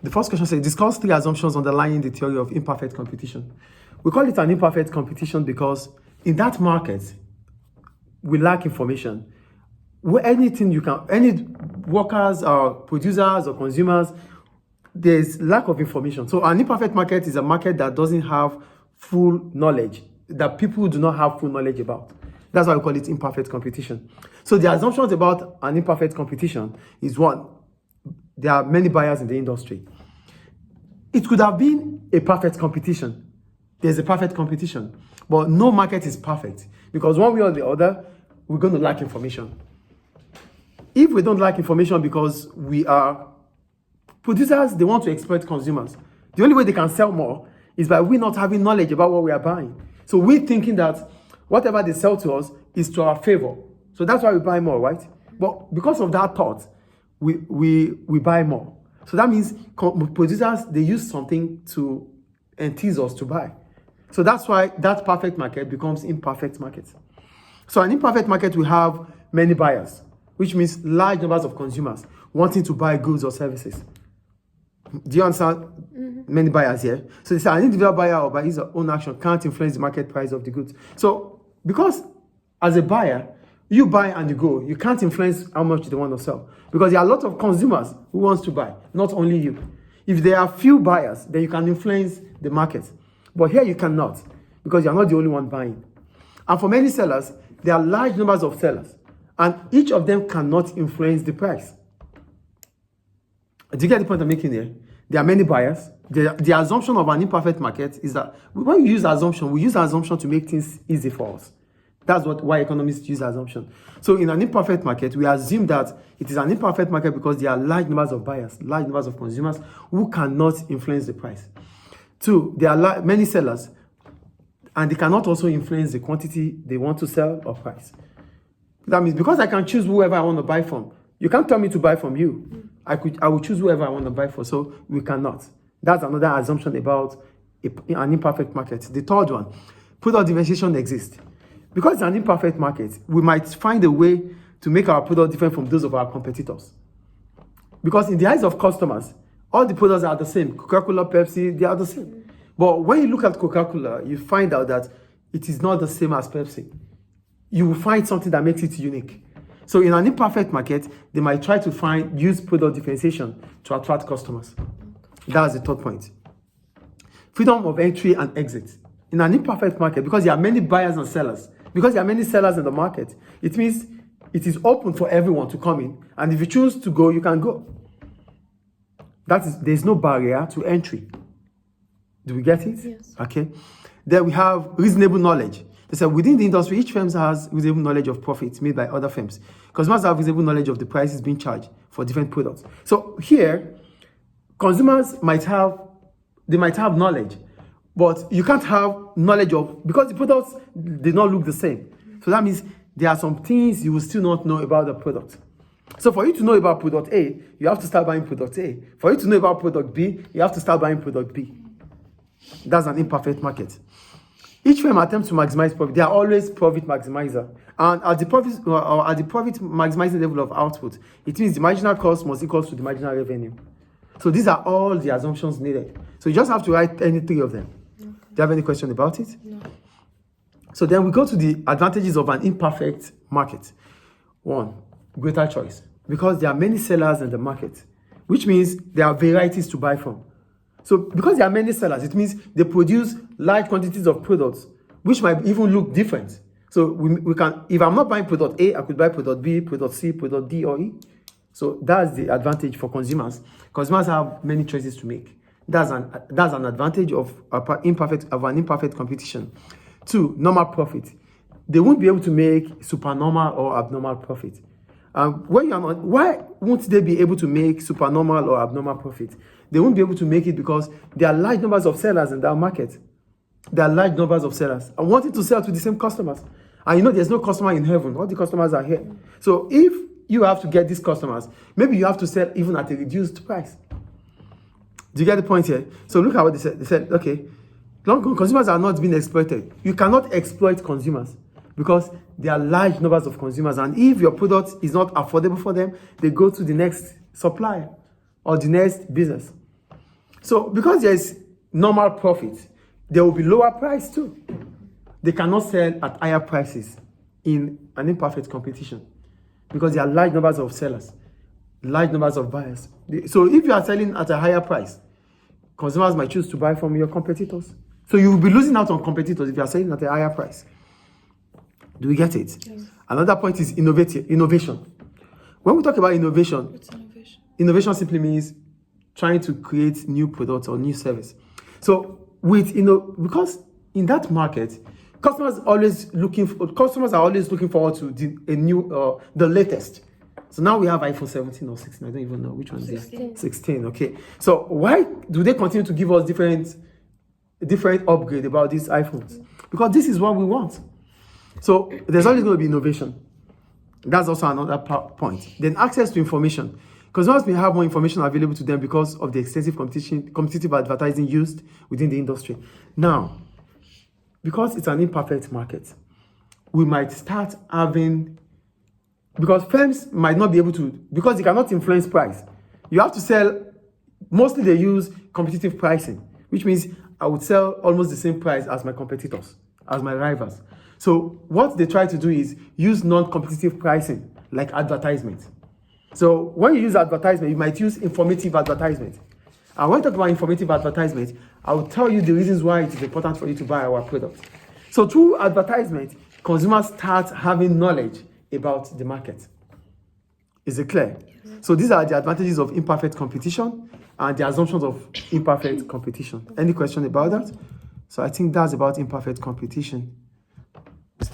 The first question says, discuss 3 assumptions underlying the theory of imperfect competition. We call it an imperfect competition because in that market, we lack information. Any workers or producers or consumers, there's lack of information. So an imperfect market is a market that doesn't have full knowledge, that people do not have full knowledge about. That's why we call it imperfect competition. So the assumptions about an imperfect competition is one, there are many buyers in the industry. It could have been a perfect competition. There's a perfect competition, but no market is perfect because one way or the other, we're going to lack information. If we don't lack information because we are producers, they want to exploit consumers. The only way they can sell more is by we not having knowledge about what we are buying. So we're thinking that whatever they sell to us is to our favor. So that's why we buy more, right? But because of that thought, we buy more. So that means producers, they use something to entice us to buy. So that's why that perfect market becomes imperfect market. So an imperfect market will have many buyers, which means large numbers of consumers wanting to buy goods or services. Do you understand? Many buyers here. So they say an individual buyer or by his own action can't influence the market price of the goods. So because as a buyer, you buy and you go, you can't influence how much they want to sell because there are a lot of consumers who wants to buy, not only you. If there are few buyers, then you can influence the market. But here you cannot because you're not the only one buying. And for many sellers, there are large numbers of sellers and each of them cannot influence the price. Do you get the point I'm making here? There are many buyers. The assumption of an imperfect market is that when we use assumption, we use assumption to make things easy for us. That's why economists use assumption. So in an imperfect market, we assume that it is an imperfect market because there are large numbers of buyers, large numbers of consumers who cannot influence the price. 2, there are many sellers and they cannot also influence the quantity they want to sell or price. That means because I can choose whoever I want to buy from, you can't tell me to buy from you. I will choose whoever I want to buy for, so we cannot. That's another assumption about an imperfect market. The third one, product differentiation exists. Because it's an imperfect market, we might find a way to make our product different from those of our competitors. Because in the eyes of customers, all the products are the same. Coca-Cola, Pepsi, they are the same. But when you look at Coca-Cola, you find out that it is not the same as Pepsi. You will find something that makes it unique. So in an imperfect market, they might try to use product differentiation to attract customers. That's the third point. Freedom of entry and exit. In an imperfect market, because there are many buyers and sellers, because there are many sellers in the market, it means it is open for everyone to come in. And if you choose to go, you can go. There's no barrier to entry. Do we get it? Yes. Okay. Then we have reasonable knowledge. They said within the industry, each firm has reasonable knowledge of profits made by other firms. Consumers have reasonable knowledge of the prices being charged for different products. So here, consumers might have knowledge, but you can't have knowledge of, because the products did not look the same. So that means there are some things you will still not know about the product. So for you to know about product A, you have to start buying product A. For you to know about product B, you have to start buying product B. That's an imperfect market. Each firm attempts to maximize profit. They are always profit maximizer. And at the profit maximizing level of output, it means the marginal cost must equal to the marginal revenue. So these are all the assumptions needed. So you just have to write any 3 of them. Okay. Do you have any question about it? No. So then we go to the advantages of an imperfect market. 1, greater choice. Because there are many sellers in the market, which means there are varieties to buy from. So because there are many sellers, it means they produce large quantities of products, which might even look different. So we can, if I'm not buying product A, I could buy product B, product C, product D or E. So that's the advantage for consumers. Consumers have many choices to make. That's an advantage of an imperfect competition. 2, normal profit. They won't be able to make supernormal or abnormal profit. Why won't they be able to make supernormal or abnormal profit? They won't be able to make it because there are large numbers of sellers in that market. There are large numbers of sellers and wanting to sell to the same customers. And there's no customer in heaven. All the customers are here. So if you have to get these customers, maybe you have to sell even at a reduced price. Do you get the point here? So look at what they said. They said, okay, consumers are not being exploited. You cannot exploit consumers because there are large numbers of consumers. And if your product is not affordable for them, they go to the next supplier or the next business. So because there is normal profit, there will be lower price too. They cannot sell at higher prices in an imperfect competition because there are large numbers of sellers, large numbers of buyers. So if you are selling at a higher price, consumers might choose to buy from your competitors. So you will be losing out on competitors if you are selling at a higher price. Do we get it? Yes. Another point is innovation. When we talk about innovation, what's innovation? Innovation simply means trying to create new products or new service. So because in that market, customers are always looking forward to the latest. So now we have iPhone 17 or 16. I don't even know which one is 16. 16. Okay. So why do they continue to give us different upgrade about these iPhones? Because this is what we want. So there's always going to be innovation. That's also another point. Then access to information. Consumers may have more information available to them because of the extensive competitive advertising used within the industry. Now, because it's an imperfect market, we might start having, because firms might not be able to, because they cannot influence price. You have to sell, mostly they use competitive pricing, which means I would sell almost the same price as my competitors, as my rivals. So what they try to do is use non-competitive pricing, like advertisement. So when you use advertisement, you might use informative advertisement. And when I talk about informative advertisement, I will tell you the reasons why it is important for you to buy our product. So through advertisement, consumers start having knowledge about the market. Is it clear? Yes. So these are the advantages of imperfect competition and the assumptions of imperfect competition. Any question about that? So I think that's about imperfect competition.